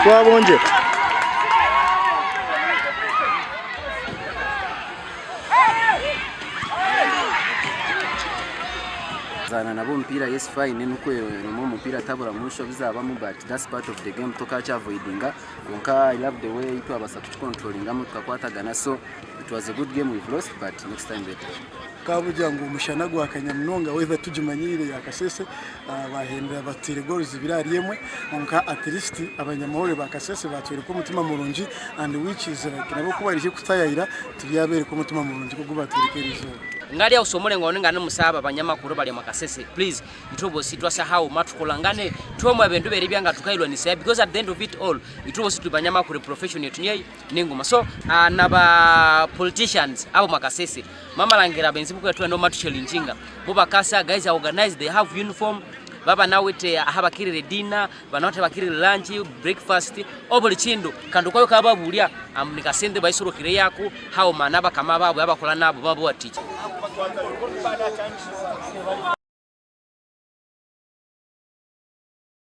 Wabonje zana nabo mpira yes fine nuko no mpira tabura musho bizabamo but that's part of the game tokacha avoidinga konka I love the way itu abasa controlling amu tukakwatagana so it was a good game we've lost but next time better kabuja ngo umushana gwa kanyamnonga weza tujumanyire ya Kasese bahembera batire goals birariyemwe onka at least abanyamahoro ba Kasese batwere ko mutima murunji and which is kinabo kubarije kutayayira turiyabere ko mutima murunji ko gubatirikerizo ngari ya usomole ngone ngane musaba abanyamakuru bali mu Kasese please itubo sitwasa how matukolangane twomwe bendu beri byanga tukailwa ni say because at the end of it all itubo situ banyamakuru professional yetunyei ninguma so naba politicians abo makasese mama langira benzi bukwetu no matu challenging buba kasa guys are organized, they have uniform baba nawite habakirire dinner banote bakirire lunch breakfast obuli chindo kandu kwayo kababulia nikasende baisuro kire yaku hao manaba kama babo abakola nabo babo wa teacher